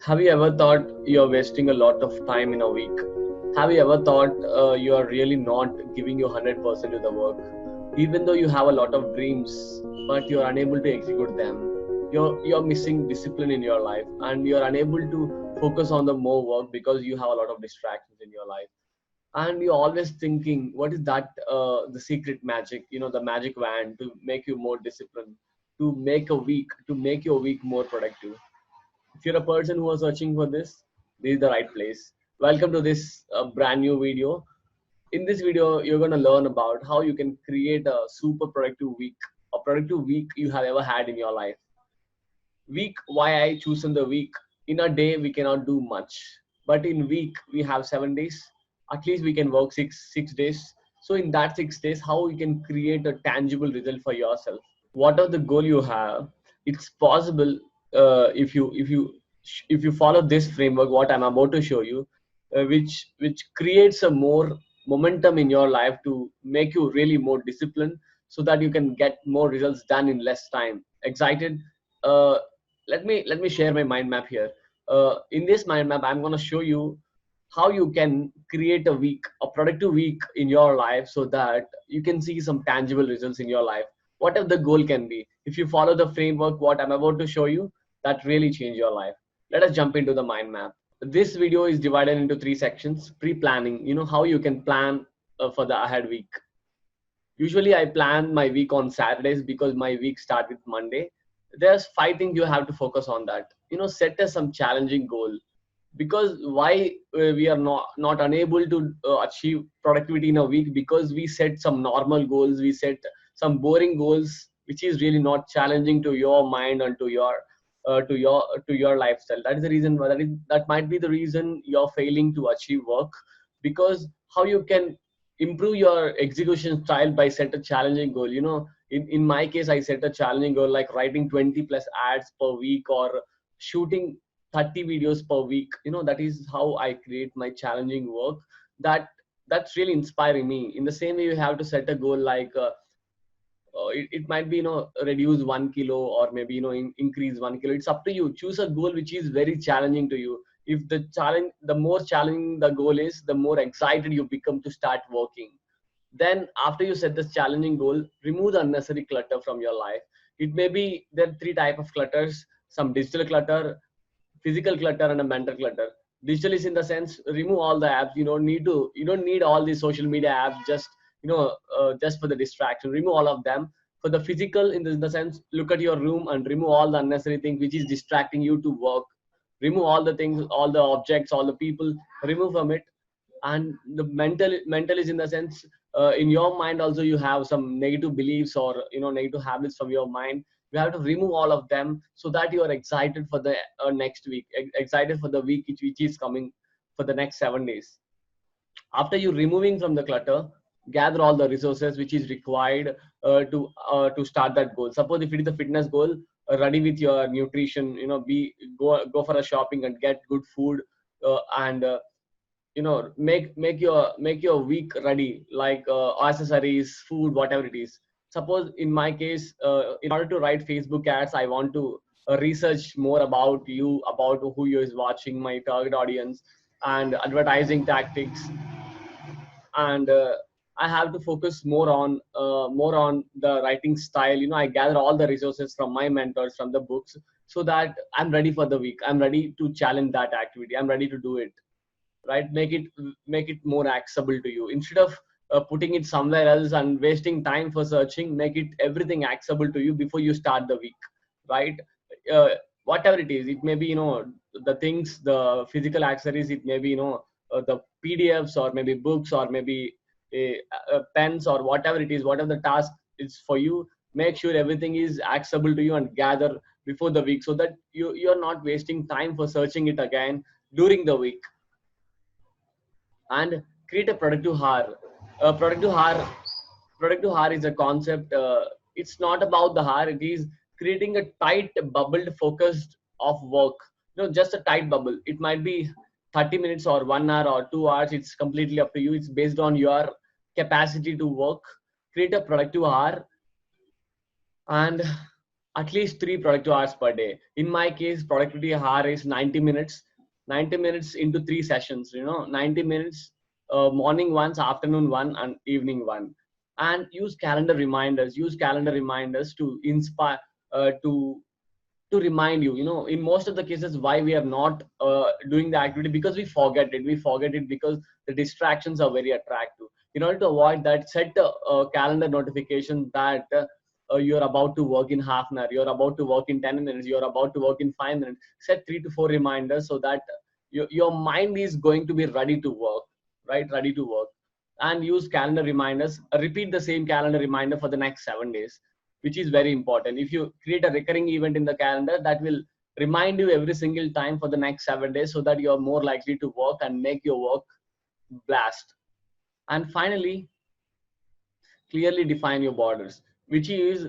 Have you ever thought you're wasting a lot of time in a week? Have you ever thought you are really not giving your 100% to the work? Even though you have a lot of dreams, but you're unable to execute them. You're missing discipline in your life and you're unable to focus on the more work because you have a lot of distractions in your life. And you're always thinking, what is that the secret magic, the magic wand to make you more disciplined, to make your week more productive. If you're a person who is searching for this is the right place. Welcome to this brand new video. In this video, you're going to learn about how you can create a productive week you have ever had in your life. Week, why I chosen the week. In a day, we cannot do much, but in week we have 7 days. At least we can work six days. So in that 6 days, how you can create a tangible result for yourself. Whatever the goal you have, it's possible if you follow this framework what I'm about to show you, which creates a more momentum in your life to make you really more disciplined so that you can get more results done in less time. Excited? uh, let me share my mind map here. In this mind map, I'm going to show you how you can create a productive week in your life so that you can see some tangible results in your life. Whatever the goal can be, if you follow the framework what I'm about to show you, that really change your life. Let us jump into the mind map. This video is divided into three sections. Pre-planning, how you can plan for the ahead week. Usually I plan my week on Saturdays because my week start with Monday. There's five things you have to focus on. That set as some challenging goal. Because why we are not unable to achieve productivity in a week, because we set some normal goals, we set some boring goals which is really not challenging to your mind and to your lifestyle. That is the reason why that might be the reason you're failing to achieve work. Because how you can improve your execution style by set a challenging goal. In my case, I set a challenging goal like writing 20 plus ads per week, or shooting 30 videos per week. That is how I create my challenging work. That's really inspiring me. In the same way, you have to set a goal like it might be reduce 1 kilo, or maybe increase 1 kilo. It's up to you. Choose a goal which is very challenging to you. If the more challenging the goal is, the more excited you become to start working. Then after you set this challenging goal, remove the unnecessary clutter from your life. It may be there are three type of clutters: some digital clutter, physical clutter, and a mental clutter. Digital is in the sense, remove all the apps. You don't need all these social media apps just just for the distraction. Remove all of them. For the physical, in the sense, look at your room and remove all the unnecessary things which is distracting you to work. Remove all the things, all the objects, all the people, remove from it. And the mental is in the sense, in your mind also you have some negative beliefs or negative habits from your mind. You have to remove all of them so that you are excited for the next week, excited for the week which is coming, for the next 7 days. After you removing from the clutter, gather all the resources which is required to start that goal. Suppose if it is a fitness goal, ready with your nutrition, be go for a shopping and get good food, and make your week ready, like accessories, food, whatever it is. Suppose in my case, in order to write Facebook ads, I want to research more about you, about who you is watching, my target audience, and advertising tactics. And I have to focus more on the writing style. I gather all the resources from my mentors, from the books, so that I'm ready for the week, I'm ready to challenge that activity, I'm ready to do it. Right? Make it more accessible to you, instead of putting it somewhere else and wasting time for searching. Make it everything accessible to you before you start the week. Right? uh, Whatever it is, it may be the things, the physical accessories, it may be the PDFs, or maybe books, or maybe pens, or whatever it is, whatever the task is for you. Make sure everything is accessible to you and gather before the week, so that you're not wasting time for searching it again during the week. And create a productive hour. Productive hour, productive hour is a concept. It's not about the hour, it is creating a tight bubbled focused of work. Just a tight bubble. It might be 30 minutes or 1 hour or 2 hours. It's completely up to you. It's based on your capacity to work. Create a productive hour. And at least 3 productive hours per day. In my case, productivity hour is 90 minutes, 90 minutes into 3 sessions, 90 minutes, morning once, afternoon one, and evening one. And use calendar reminders to inspire, to remind you, in most of the cases, why we are not doing the activity, because we forget it because the distractions are very attractive. In order to avoid that, set a calendar notification that you're about to work in half an hour, you're about to work in 10 minutes, you're about to work in 5 minutes. Set 3 to 4 reminders so that your mind is going to be ready to work, right? Ready to work. And use calendar reminders. Repeat the same calendar reminder for the next 7 days, which is very important. If you create a recurring event in the calendar, that will remind you every single time for the next 7 days, so that you're more likely to work and make your work blast. And finally, clearly define your borders, which is,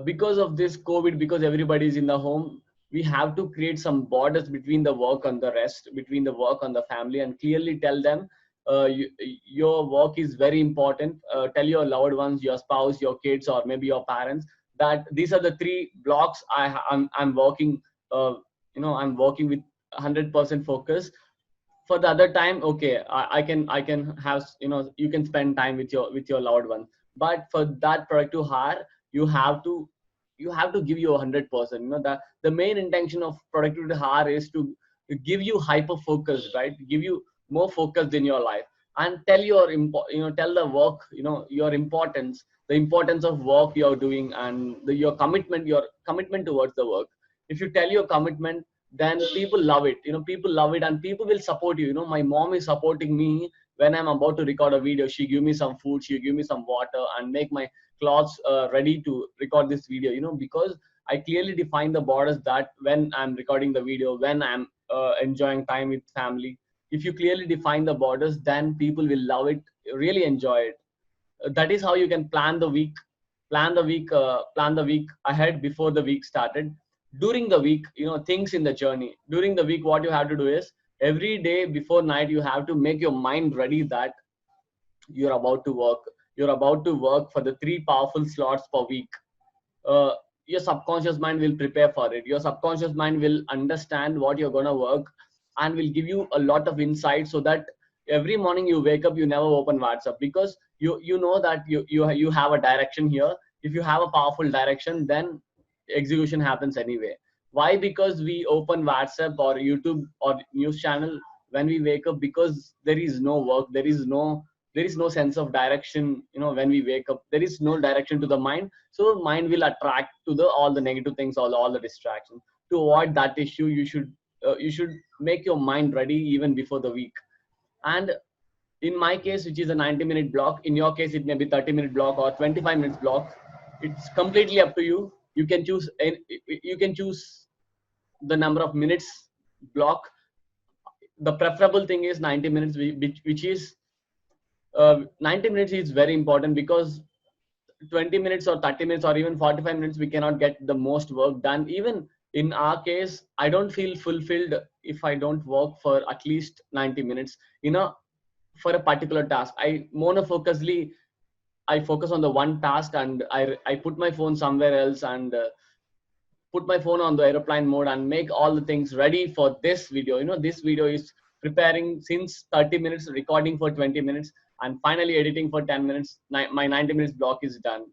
because of this COVID, because everybody is in the home, we have to create some borders between the work and the rest, between the work and the family, and clearly tell them, your work is very important. Tell your loved ones, your spouse, your kids, or maybe your parents, that these are the 3 blocks I'm working, I'm working with 100% focus. For the other time, okay, I can have, you can spend time with your loved ones. But for that productive hour, you have to give you 100%. The main intention of productivity hour is to give you hyper focus, right? Give you more focus in your life. And tell the work, your importance, the importance of work you're doing, and your commitment towards the work. If you tell your commitment, then people love it. People love it, and people will support you. My mom is supporting me when I'm about to record a video. She give me some food, she give me some water, and make my clothes ready to record this video, because I clearly define the borders, that when I'm recording the video, when I'm enjoying time with family. If you clearly define the borders, then people will love it, really enjoy it. That is how you can plan the week ahead before the week started. During the week, things in the journey. During the week, what you have to do is, every day before night, you have to make your mind ready that you're about to work. You're about to work for the 3 powerful slots per week. uh, your subconscious mind will prepare for it. Your subconscious mind will understand what you're going to work, and will give you a lot of insight, so that every morning you wake up, you never open WhatsApp, because you know that you have a direction here. If you have a powerful direction, then execution happens anyway. Why? Because we open WhatsApp or YouTube or news channel when we wake up, because there is no work, there is no sense of direction. When we wake up, there is no direction to the mind, so mind will attract to the all the negative things, all the distractions. To avoid that issue, you should make your mind ready even before the week. And in my case, which is a 90-minute block, in your case it may be 30-minute block or 25 minutes block. It's completely up to you. You can choose the number of minutes block. The preferable thing is 90 minutes, which is 90 minutes is very important, because 20 minutes or 30 minutes or even 45 minutes, we cannot get the most work done. Even in our case, I don't feel fulfilled if I don't work for at least 90 minutes, for a particular task. I focus on the one task, and I put my phone somewhere else, and put my phone on the airplane mode, and make all the things ready for this video. This video is preparing since 30 minutes, recording for 20 minutes, and finally editing for 10 minutes. My 90 minutes block is done.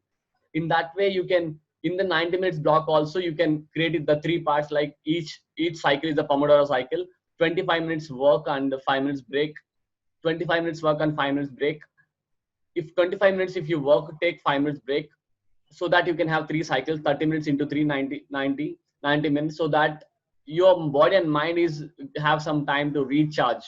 In that way, you can, in the 90 minutes block also, you can create it the 3 parts, like each cycle is a Pomodoro cycle. 25 minutes work and 5 minutes break. 25 minutes work and 5 minutes break. If 25 minutes, if you work, take 5 minutes break, so that you can have 3 cycles, 30 minutes into 90 minutes, so that your body and mind is have some time to recharge,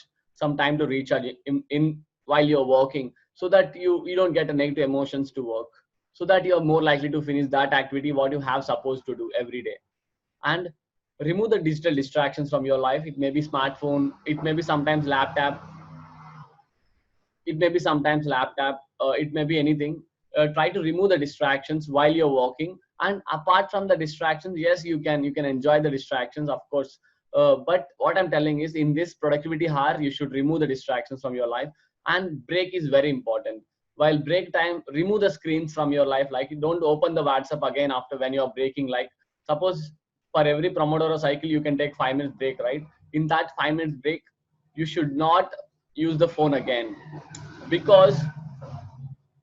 in while you're working, so that you don't get a negative emotions to work, so that you're more likely to finish that activity what you have supposed to do every day. And remove the digital distractions from your life. It may be smartphone, it may be sometimes laptop, it may be anything. Try to remove the distractions while you're working. And apart from the distractions, yes, you can enjoy the distractions, of course. But what I'm telling is, in this productivity hour, you should remove the distractions from your life. And break is very important. While break time, remove the screens from your life. Like, don't open the WhatsApp again after when you're breaking, like Suppose for every Pomodoro cycle, you can take 5 minutes break, right? In that 5 minutes break, you should not use the phone again, because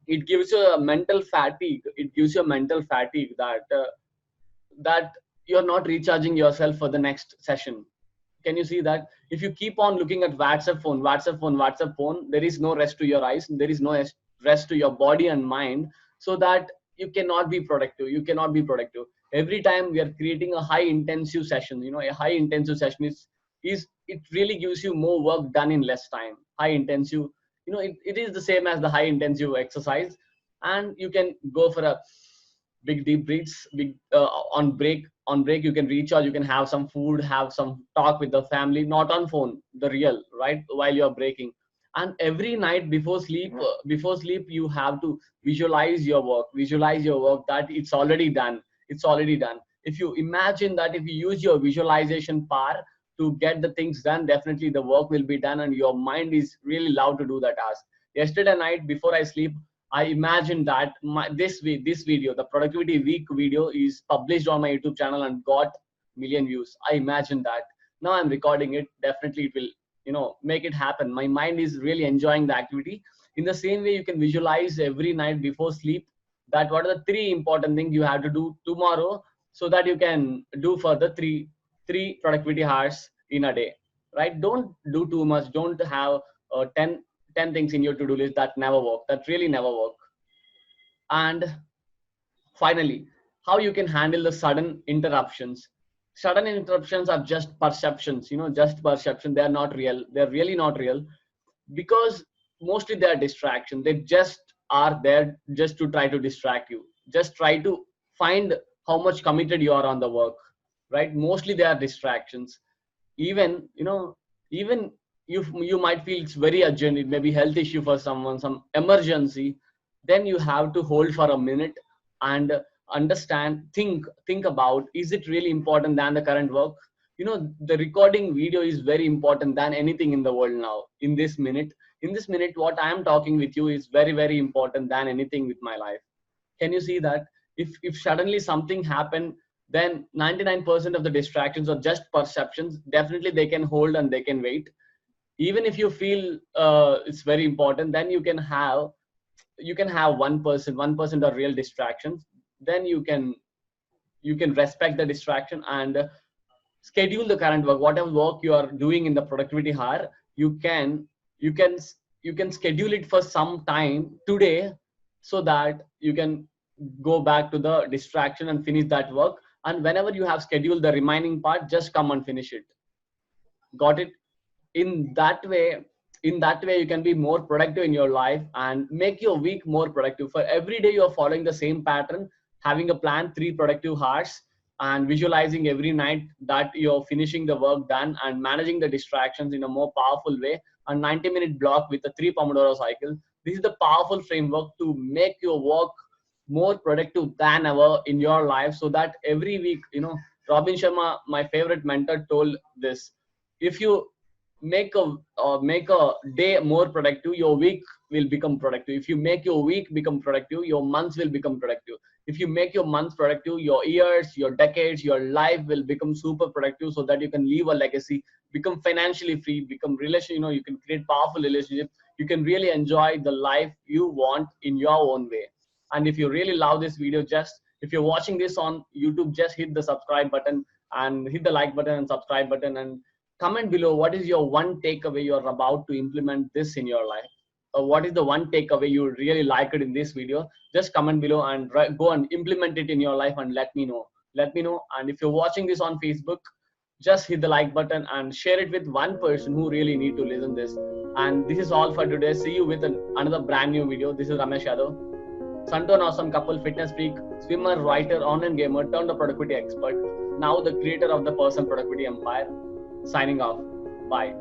it gives you a mental fatigue. It gives you a mental fatigue that you're not recharging yourself for the next session. Can you see that? If you keep on looking at WhatsApp phone, there is no rest to your eyes, there is no rest to your body and mind, so that you cannot be productive. You cannot be productive. Every time we are creating a high intensive session, a high intensive session is it really gives you more work done in less time. High intensive, it is the same as the high intensive exercise. And you can go for a big deep breaths, big on break you can recharge, you can have some food, have some talk with the family, not on phone, the real, right, while you're breaking. And every night before sleep you have to visualize your work, that it's already done. It's already done. If you imagine that, if you use your visualization power to get the things done, definitely the work will be done and your mind is really loud to do the task. Yesterday night before I sleep, I imagine that this video, the productivity week video, is published on my YouTube channel and got million views. I imagine that. Now I'm recording it. Definitely it will, make it happen. My mind is really enjoying the activity. In the same way, you can visualize every night before sleep that what are the three important things you have to do tomorrow, so that you can do for the three productivity hours in a day, right? Don't do too much. Don't have 10 things in your to-do list. That never work. That really never work. And finally, how you can handle the sudden interruptions. Sudden interruptions are just perceptions, just perception. They're not real. They're really not real, because mostly they're distraction. They just are there just to try to distract you. Just try to find how much committed you are on the work, right? Mostly they are distractions. Even, even you might feel it's very urgent, it may be health issue for someone, some emergency, then you have to hold for a minute and understand, think about, is it really important than the current work? The recording video is very important than anything in the world now. In this minute what I am talking with you is very, very important than anything with my life. Can you see that? If suddenly something happened, then 99% of the distractions are just perceptions. Definitely they can hold and they can wait. Even if you feel it's very important, then you can have 1% of real distractions. Then you can respect the distraction and schedule the current work. Whatever work you are doing in the productivity hour, you can you can schedule it for some time today, so that you can go back to the distraction and finish that work. And whenever you have scheduled the remaining part, just come and finish it. Got it? In that way in that way you can be more productive in your life and make your week more productive. For every day you are following the same pattern, having a plan, 3 productive hours, and visualizing every night that you're finishing the work done and managing the distractions in a more powerful way. A 90-minute block with a 3 Pomodoro cycle. This is the powerful framework to make your work more productive than ever in your life, so that every week, Robin Sharma, my favorite mentor, told this: if you make a day more productive, your week will become productive. If you make your week become productive, your months will become productive. If you make your months productive, your years, your decades, your life will become super productive, so that you can leave a legacy, become financially free, become you can create powerful relationships. You can really enjoy the life you want in your own way. And if you really love this video, just if you're watching this on YouTube, just hit the subscribe button and hit the like button and subscribe button, and comment below what is your one takeaway you're about to implement this in your life. What is the one takeaway you really liked in this video? Just comment below and go and implement it in your life and let me know. And if you're watching this on Facebook, just hit the like button and share it with one person who really need to listen this. And this is all for today. See you with another brand new video. This is Ramesh Yadav, Santon Awesome Couple, fitness freak, swimmer, writer, online gamer, turned a productivity expert, now the creator of the Person Productivity Empire. Signing off. Bye.